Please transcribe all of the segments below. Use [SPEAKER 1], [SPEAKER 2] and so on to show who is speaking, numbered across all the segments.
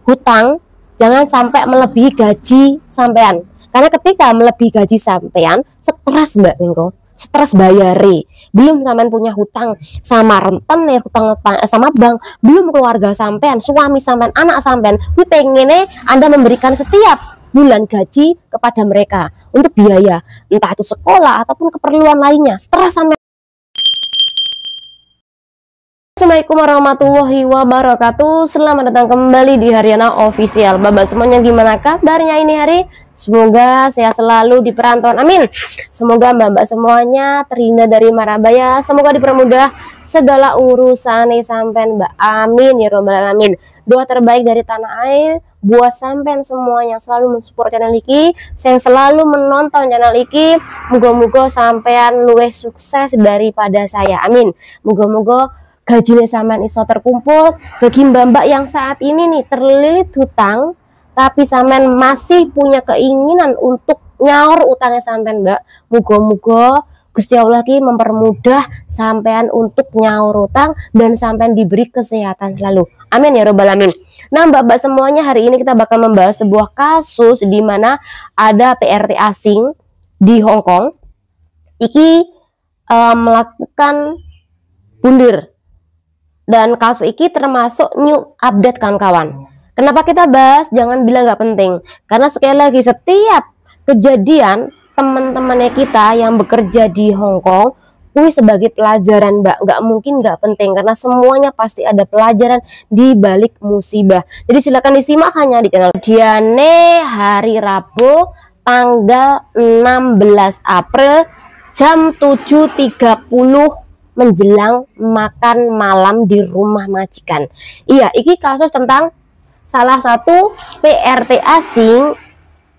[SPEAKER 1] hutang jangan sampai melebihi gaji sampean. Karena ketika melebihi gaji sampean, stres Mbak Mingko, stres bayari. Belum sampean punya hutang sama rentenir, hutang sama bank, belum keluarga sampean, suami sampean, anak sampean. Gue pengennya Anda memberikan setiap bulan gaji kepada mereka untuk biaya, entah itu sekolah ataupun keperluan lainnya. Stres sampean. Assalamualaikum warahmatullahi wabarakatuh. Selamat datang kembali di Haryana Official. Bapak semuanya, gimana kabarnya ini hari? Semoga sehat selalu di perantauan, amin. Semoga mbak-mbak semuanya terhindar dari mara bahaya. Semoga dipermudah segala urusan sampean mbak, amin ya robbal alamin. Doa terbaik dari tanah air buat sampean semuanya selalu mensupport channel iki, yang selalu menonton channel iki. Moga-moga sampean luwih sukses daripada saya, amin. Moga-moga gajinya sampean iso terkumpul. Bagi mbak-mbak yang saat ini nih terlilit hutang, tapi sampean masih punya keinginan untuk nyaur utangnya sampean mbak, moga-moga Gusti Allah ki mempermudah sampean untuk nyaur utang dan sampean diberi kesehatan selalu, amin ya robbal alamin. Nah mbak-mbak semuanya, hari ini kita bakal membahas sebuah kasus di mana ada PRT asing di Hong Kong iki melakukan bundir. Dan kasus ini termasuk new update kawan-kawan. Kenapa kita bahas? Jangan bilang nggak penting. Karena sekali lagi setiap kejadian teman-temannya kita yang bekerja di Hong Kong, wih sebagai pelajaran mbak. Nggak mungkin nggak penting. Karena semuanya pasti ada pelajaran di balik musibah. Jadi silakan disimak hanya di channel Diane hari Rabu tanggal 16 April jam 7.30 menjelang makan malam di rumah majikan. Iya, ini kasus tentang salah satu PRT asing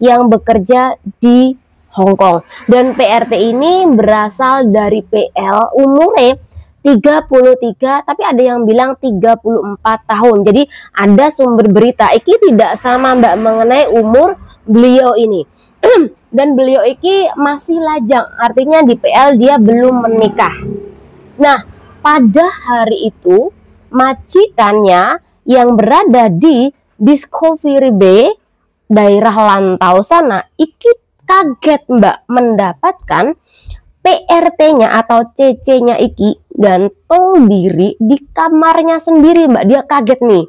[SPEAKER 1] yang bekerja di Hong Kong. Dan PRT ini berasal dari PL, umurnya 33, tapi ada yang bilang 34 tahun. Jadi ada sumber berita, ini tidak sama mbak mengenai umur beliau ini. Dan beliau ini masih lajang, artinya di PL dia belum menikah. Nah, pada hari itu majikannya yang berada di Discovery Bay, daerah Lantau sana, iki kaget mbak mendapatkan PRT-nya atau CC-nya iki gantung diri di kamarnya sendiri mbak. Dia kaget nih,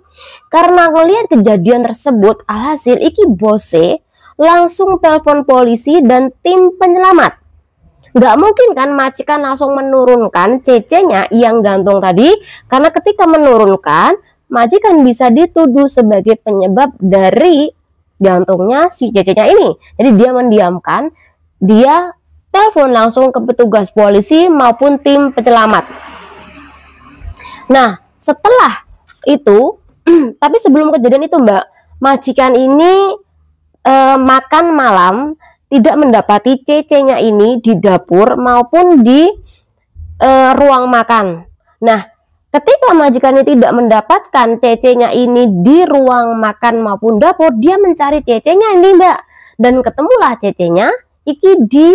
[SPEAKER 1] karena ngelihat kejadian tersebut, alhasil iki bose langsung telepon polisi dan tim penyelamat. Nggak mungkin kan majikan langsung menurunkan CC-nya yang gantung tadi, karena ketika menurunkan majikan bisa dituduh sebagai penyebab dari gantungnya si CC-nya ini. Jadi dia mendiamkan, dia telepon langsung ke petugas polisi maupun tim penyelamat. Nah setelah itu tapi sebelum kejadian itu mbak, majikan ini makan malam tidak mendapati CC-nya ini di dapur maupun di ruang makan. Nah, ketika majikan ini tidak mendapatkan CC-nya ini di ruang makan maupun dapur, dia mencari CC-nya ini, Mbak. Dan ketemulah CC-nya iki di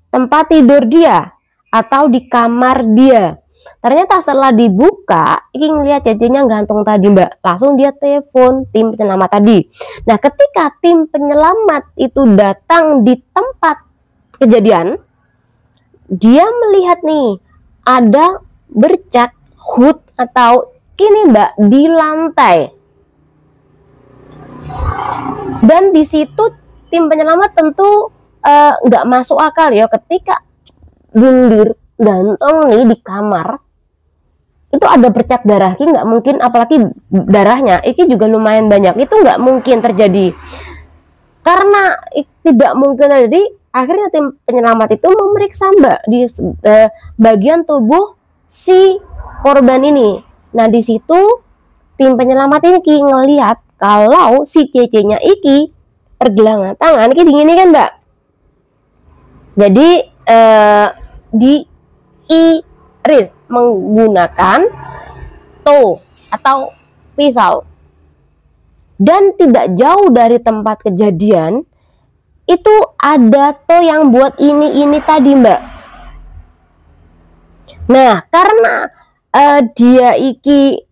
[SPEAKER 1] tempat tidur dia atau di kamar dia. Ternyata setelah dibuka, iki ngelihat CC-nya gantung tadi mbak, langsung dia telepon tim penyelamat tadi. Nah ketika tim penyelamat itu datang di tempat kejadian, dia melihat nih ada bercak hood atau ini mbak di lantai. Dan di situ tim penyelamat tentu nggak masuk akal ya, ketika bundir gantung nih di kamar itu ada bercak darah, ini nggak mungkin, apalagi darahnya ini juga lumayan banyak, itu nggak mungkin terjadi. Karena tidak mungkin terjadi, akhirnya tim penyelamat itu memeriksa mbak di bagian tubuh si korban ini. Nah di situ tim penyelamat ini ngelihat kalau si CC-nya iki pergelangan tangan iki dingin kan mbak. Jadi di iris menggunakan toe atau pisau. Dan tidak jauh dari tempat kejadian itu ada toe yang buat ini tadi mbak. Nah karena dia iki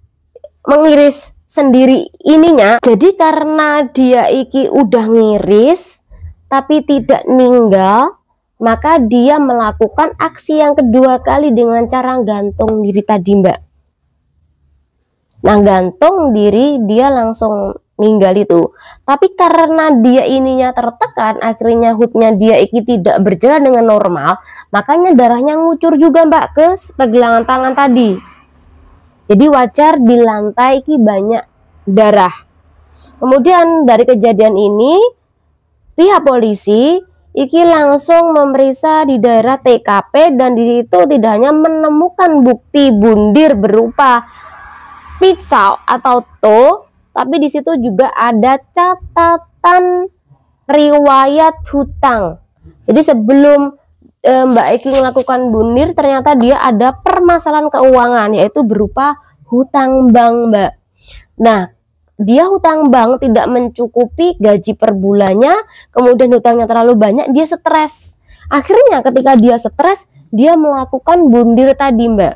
[SPEAKER 1] mengiris sendiri ininya. Jadi karena dia iki udah ngiris tapi tidak ninggal, maka dia melakukan aksi yang kedua kali dengan cara gantung diri tadi, Mbak. Nah, gantung diri dia langsung ninggal itu. Tapi karena dia ininya tertekan, akhirnya hutnya dia iki tidak berjalan dengan normal, makanya darahnya ngucur juga, Mbak, ke pergelangan tangan tadi. Jadi wajar di lantai iki banyak darah. Kemudian dari kejadian ini, pihak polisi iki langsung memeriksa di daerah TKP, dan di situ tidak hanya menemukan bukti bundir berupa pisau atau toh, tapi di situ juga ada catatan riwayat hutang. Jadi sebelum Mbak Eki melakukan bundir, ternyata dia ada permasalahan keuangan, yaitu berupa hutang bank, Mbak. Nah, dia hutang bank tidak mencukupi gaji per bulannya, kemudian hutangnya terlalu banyak, dia stres. Akhirnya ketika dia stres, dia melakukan bundir tadi, Mbak.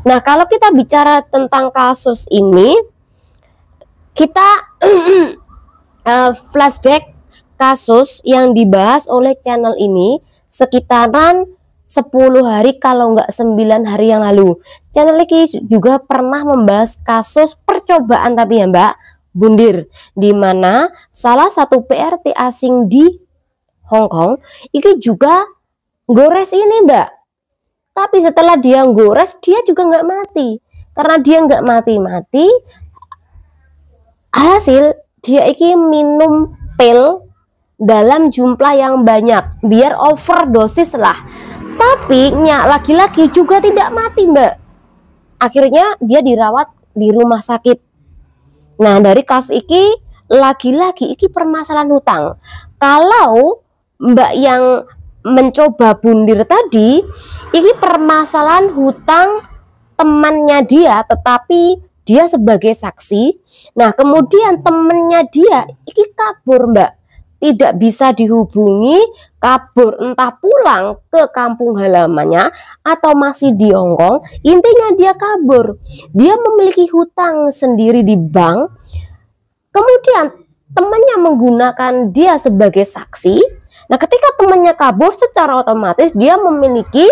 [SPEAKER 1] Nah, kalau kita bicara tentang kasus ini, kita flashback kasus yang dibahas oleh channel ini sekitaran 10 hari kalau nggak 9 hari yang lalu. Channel ini juga pernah membahas kasus percobaan tapi ya, Mbak, bundir, di mana salah satu PRT asing di Hong Kong ini juga gores ini, Mbak. Tapi setelah dia gores, dia juga nggak mati. Karena dia nggak mati-mati, hasil dia iki minum pil dalam jumlah yang banyak biar overdosis lah. Tapi laki-laki juga tidak mati, Mbak. Akhirnya dia dirawat di rumah sakit. Nah, dari kasus iki laki-laki iki permasalahan hutang. Kalau Mbak yang mencoba bundir tadi, ini permasalahan hutang temannya dia, tetapi dia sebagai saksi. Nah, kemudian temannya dia ini kabur, Mbak, tidak bisa dihubungi, kabur, entah pulang ke kampung halamannya atau masih di Hong Kong. Intinya dia kabur. Dia memiliki hutang sendiri di bank, kemudian temannya menggunakan dia sebagai saksi. Nah, ketika temannya kabur, secara otomatis dia memiliki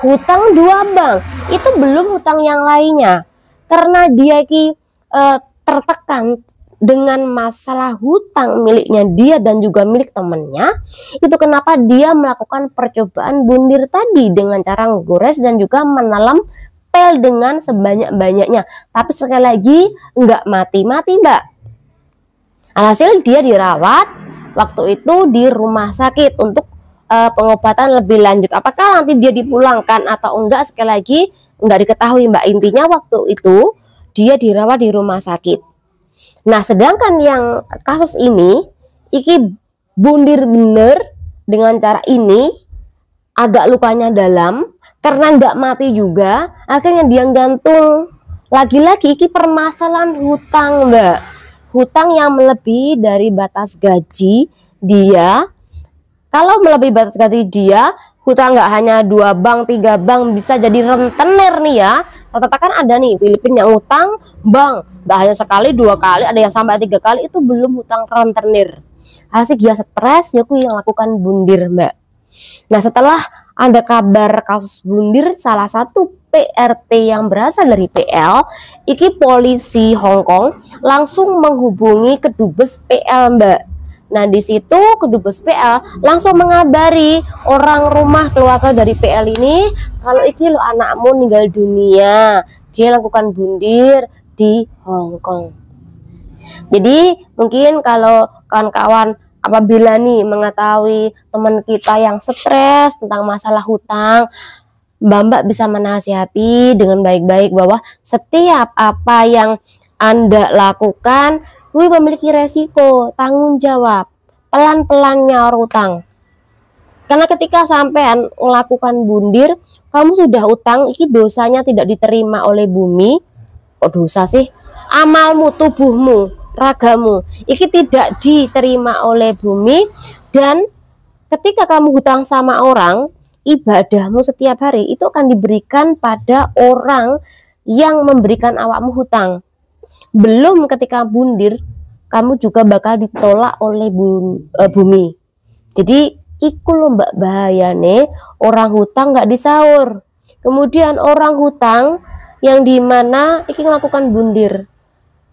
[SPEAKER 1] hutang 2 bank. Itu belum hutang yang lainnya. Karena dia tertekan dengan masalah hutang miliknya dia dan juga milik temannya, itu kenapa dia melakukan percobaan bundir tadi dengan cara gores dan juga menelan pel dengan sebanyak-banyaknya. Tapi sekali lagi nggak mati-mati, Mbak. Alhasil dia dirawat waktu itu di rumah sakit untuk pengobatan lebih lanjut. Apakah nanti dia dipulangkan atau enggak, sekali lagi enggak diketahui, Mbak. Intinya waktu itu dia dirawat di rumah sakit. Nah, sedangkan yang kasus ini iki bundir bener dengan cara ini, agak lukanya dalam karena enggak mati juga, akhirnya dia gantung. Lagi-lagi iki permasalahan hutang, Mbak. Hutang yang melebihi dari batas gaji dia. Kalau melebihi batas gaji dia, hutang nggak hanya 2 bank, 3 bank, bisa jadi rentenir nih ya. Rata-rata kan ada nih Filipina yang hutang bank nggak hanya sekali, 2 kali, ada yang sampai 3 kali, itu belum hutang rentenir. Hasil dia stres, ya yang lakukan bundir, Mbak. Nah, setelah ada kabar kasus bundir salah satu PRT yang berasal dari PL, iki polisi Hong Kong langsung menghubungi kedubes PL, Mbak. Nah, di situ kedubes PL langsung mengabari orang rumah keluarga dari PL ini kalau iki lo anakmu meninggal dunia, dia lakukan bundir di Hong Kong. Jadi mungkin kalau kawan-kawan apabila nih mengetahui teman kita yang stres tentang masalah hutang, Mbak bisa menasihati dengan baik-baik bahwa setiap apa yang Anda lakukan, gue memiliki resiko, tanggung jawab, pelan-pelan nyaur hutang. Karena ketika sampean melakukan bundir, kamu sudah utang, iki dosanya tidak diterima oleh bumi. Kok dosa sih? Amalmu, tubuhmu, ragamu, iki tidak diterima oleh bumi. Dan ketika kamu hutang sama orang, ibadahmu setiap hari itu akan diberikan pada orang yang memberikan awakmu hutang. Belum ketika bundir, kamu juga bakal ditolak oleh bumi. Jadi iku lho mbak bahayane orang hutang nggak disaur. Kemudian orang hutang yang dimana iki melakukan bundir.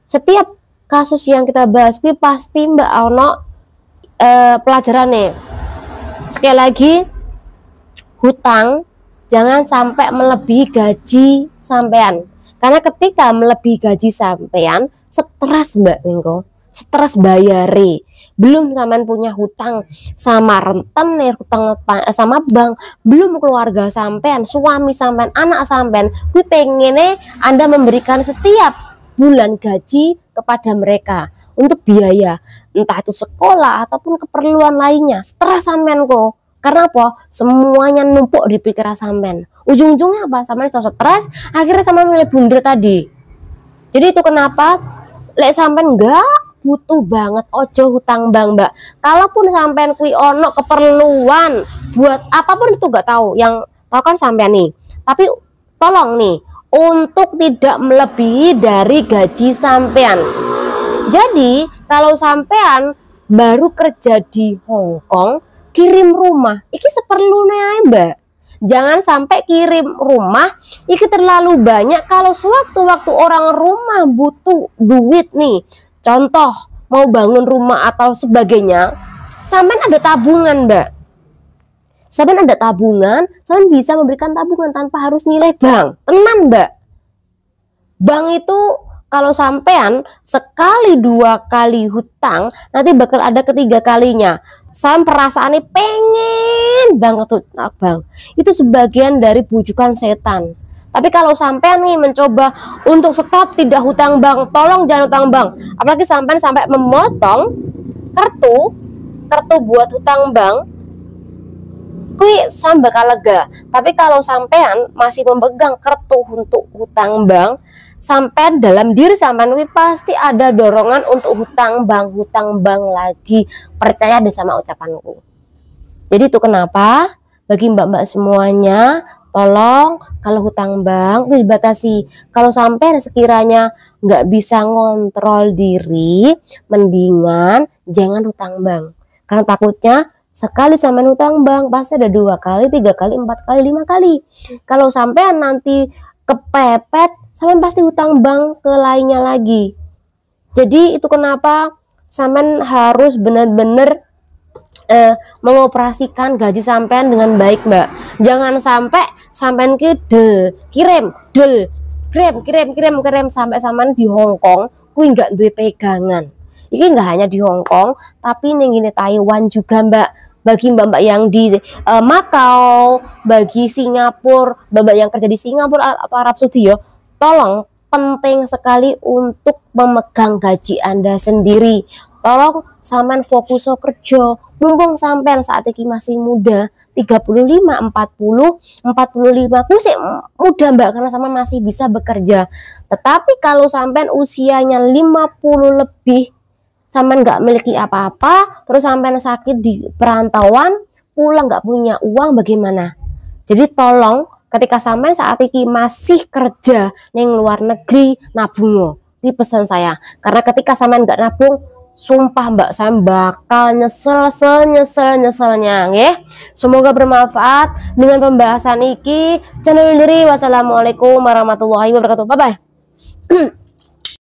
[SPEAKER 1] Setiap kasus yang kita bahas pasti mbak ono pelajaran nih. Sekali lagi, hutang jangan sampai melebihi gaji sampean. Karena ketika melebihi gaji sampean, stres mbak Mingko, stres bayare. Belum sampean punya hutang sama rentenir, hutang sama bank, belum keluarga sampean, suami sampean, anak sampean. Gue pengennya Anda memberikan setiap bulan gaji kepada mereka untuk biaya, entah itu sekolah ataupun keperluan lainnya. Stres sampean kok. Karena apa? Semuanya numpuk di pikiran sampean. Ujung-ujungnya apa? Sampean stres, akhirnya sampean milih bundar tadi. Jadi itu kenapa lek sampean enggak butuh banget ojo hutang bank, mbak. Kalaupun sampean kui ono keperluan buat apapun itu enggak tahu, yang tahu kan sampean nih. Tapi tolong nih untuk tidak melebihi dari gaji sampean. Jadi kalau sampean baru kerja di Hong Kong, kirim rumah iki seperlunya ae mbak. Jangan sampai kirim rumah iki terlalu banyak. Kalau sewaktu-waktu orang rumah butuh duit nih, contoh mau bangun rumah atau sebagainya, sampean ada tabungan mbak. Sampean ada tabungan, sampean bisa memberikan tabungan tanpa harus nilai bank. Tenan mbak. Bank itu kalau sampean sekali dua kali hutang, nanti bakal ada ketiga kalinya. Saya perasaannya pengen banget hutang bang. Itu sebagian dari bujukan setan. Tapi kalau sampean nih mencoba untuk stop tidak hutang bank, tolong jangan hutang bank. Apalagi sampean sampai memotong kartu buat hutang bank, kui sam bakal lega. Tapi kalau sampean masih memegang kartu untuk hutang bank, sampai dalam diri sampean pasti ada dorongan untuk hutang bank lagi. Percaya deh sama ucapanku. Jadi itu kenapa bagi mbak-mbak semuanya, tolong kalau hutang bank itu dibatasi. Kalau sampai sekiranya nggak bisa ngontrol diri, mendingan jangan hutang bank. Karena takutnya sekali sampean hutang bank pasti ada 2 kali, 3 kali, 4 kali, 5 kali. Kalau sampean nanti kepepet, sampean pasti hutang bank ke lainnya lagi. Jadi itu kenapa sampean harus benar-benar mengoperasikan gaji sampean dengan baik mbak. Jangan sampai sampean kirim sampai sampean di Hong Kong kuwi nggak duwe pegangan. Ini nggak hanya di Hong Kong, tapi ning ngene Taiwan juga mbak. Bagi mbak-mbak yang di Makau, bagi Singapura, mbak-mbak yang kerja di Singapura atau Arab Saudi ya, tolong penting sekali untuk memegang gaji Anda sendiri. Tolong sampean fokus kerja. Mumpung sampean saat ini masih muda, 35, 40, 45, masih muda mbak, karena sampean masih bisa bekerja. Tetapi kalau sampean usianya 50 lebih, sampean nggak memiliki apa-apa, terus sampean sakit di perantauan, pulang nggak punya uang, bagaimana? Jadi tolong ketika sampean saat ini masih kerja yang luar negeri, nabung. Ini pesan saya. Karena ketika sampean nggak nabung, sumpah mbak, saya bakal nyeselnya nggih. Semoga bermanfaat dengan pembahasan iki. Channel diri. Wassalamualaikum warahmatullahi wabarakatuh. Bye bye.